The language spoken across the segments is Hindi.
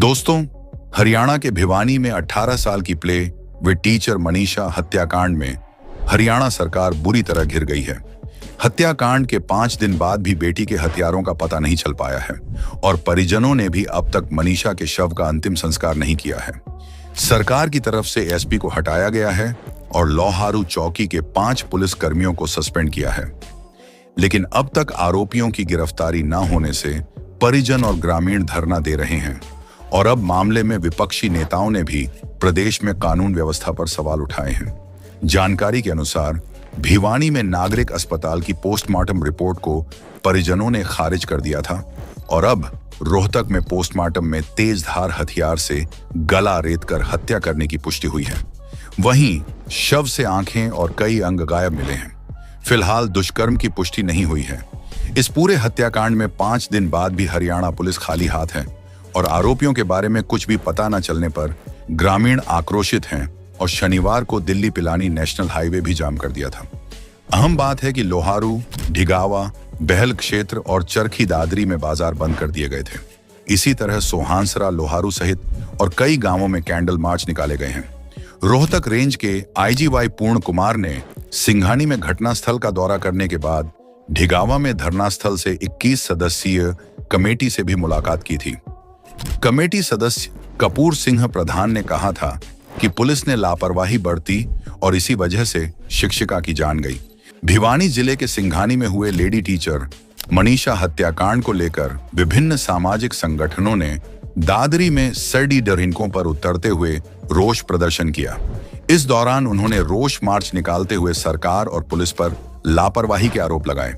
दोस्तों, हरियाणा के भिवानी में 18 साल की प्ले व टीचर मनीषा हत्याकांड में हरियाणा सरकार बुरी तरह घिर गई है। हत्याकांड के 5 दिन बाद भी बेटी के हत्यारों का पता नहीं चल पाया है और परिजनों ने भी अब तक मनीषा के शव का अंतिम संस्कार नहीं किया है। सरकार की तरफ से एसपी को हटाया गया है और लोहारू चौकी के 5 पुलिस कर्मियों को सस्पेंड किया है। लेकिन अब तक आरोपियों की गिरफ्तारी न होने से परिजन और ग्रामीण धरना दे रहे हैं और अब मामले में विपक्षी नेताओं ने भी प्रदेश में कानून व्यवस्था पर सवाल उठाए हैं। जानकारी के अनुसार भिवानी में नागरिक अस्पताल की पोस्टमार्टम रिपोर्ट को परिजनों ने खारिज कर दिया था और अब रोहतक में पोस्टमार्टम में तेज धार हथियार से गला रेतकर हत्या करने की पुष्टि हुई है। वहीं शव से आंखें और कई अंग गायब मिले हैं। फिलहाल दुष्कर्म की पुष्टि नहीं हुई है। इस पूरे हत्याकांड में 5 दिन बाद भी हरियाणा पुलिस खाली हाथ है और आरोपियों के बारे में कुछ भी पता न चलने पर ग्रामीण आक्रोशित हैं और शनिवार को दिल्ली पिलानी नेशनल हाईवे भी जाम कर दिया था। अहम बात है कि लोहारू, ढिगावा, बहल क्षेत्र और चरखी दादरी में बाजार बंद कर दिए गए थे। इसी तरह सोहानसरा, लोहारू सहित और कई गांवों में कैंडल मार्च निकाले गए हैं। रोहतक रेंज के आईजीवाई पूर्ण कुमार ने सिंघानी में घटनास्थल का दौरा करने के बाद ढिगावा में धरनास्थल से 21 सदस्यीय कमेटी से भी मुलाकात की थी। कमेटी सदस्य कपूर सिंह प्रधान ने कहा था कि पुलिस ने लापरवाही बरती और इसी वजह से शिक्षिका की जान गई। भिवानी जिले के सिंघानी में हुए लेडी टीचर मनीषा हत्याकांड को लेकर विभिन्न सामाजिक संगठनों ने दादरी में सर्डी डरिंकों पर उतरते हुए रोष प्रदर्शन किया। इस दौरान उन्होंने रोष मार्च निकालते हुए सरकार और पुलिस पर लापरवाही के आरोप लगाए।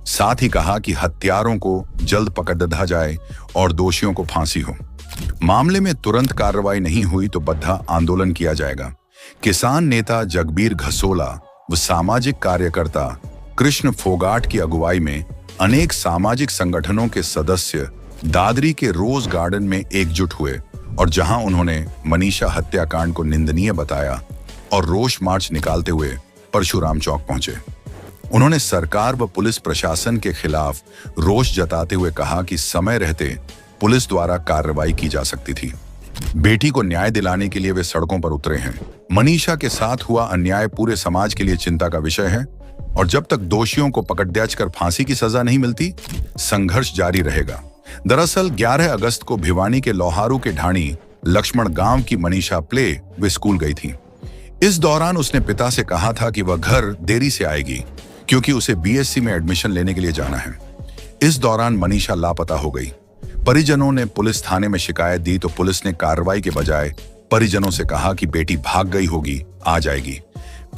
साथ ही कहा कि हत्यारों को जल्द पकड़ा जाए और दोषियों को फांसी हो। मामले में तुरंत कार्रवाई नहीं हुई तो बद्धा आंदोलन किया जाएगा। किसान नेता जगबीर घसोला व सामाजिक कार्यकर्ता कृष्ण फोगाट की अगुवाई में अनेक सामाजिक संगठनों के सदस्य दादरी के रोज गार्डन में एकजुट हुए और जहां उन्होंने मनीषा हत्याकांड को निंदनीय बताया और रोष मार्च निकालते हुए परशुराम चौक पहुंचे। उन्होंने सरकार व पुलिस प्रशासन के खिलाफ रोष जताते हुए कहा कि समय रहते पुलिस द्वारा कार्रवाई की जा सकती थी। बेटी को न्याय दिलाने के लिए वे सड़कों पर उतरे हैं। मनीषा के साथ हुआ अन्याय पूरे समाज के लिए चिंता का विषय है और जब तक दोषियों को पकड़ कर फांसी की सजा नहीं मिलती, संघर्ष जारी रहेगा। दरअसल 11 अगस्त को भिवानी के लोहारू के ढाणी लक्ष्मण गांव की मनीषा प्ले व स्कूल गई थी। इस दौरान उसने पिता से कहा था कि वह घर देरी से आएगी क्योंकि उसे बीएससी में एडमिशन लेने के लिए जाना है। इस दौरान मनीषा लापता हो गई। परिजनों ने पुलिस थाने में शिकायत दी तो पुलिस ने कार्रवाई के बजाय परिजनों से कहा कि बेटी भाग गई होगी, आ जाएगी।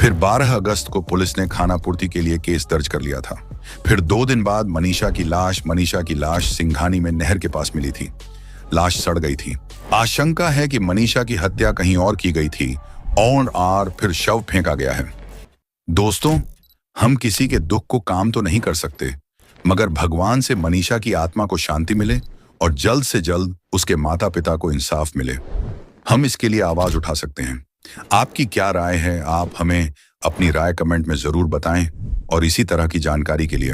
फिर 12 अगस्त को पुलिस ने खानापूर्ति के लिए केस दर्ज कर लिया था। फिर 2 दिन बाद मनीषा की लाश सिंघानी में नहर के पास मिली थी। लाश सड़ गई थी। आशंका है कि मनीषा की हत्या कहीं और की गई थी और फिर शव फेंका गया है। दोस्तों, हम किसी के दुख को काम तो नहीं कर सकते, मगर भगवान से मनीषा की आत्मा को शांति मिले और जल्द से जल्द उसके माता पिता को इंसाफ मिले। हम इसके लिए आवाज उठा सकते हैं। आपकी क्या राय है? आप हमें अपनी राय कमेंट में जरूर बताएं और इसी तरह की जानकारी के लिए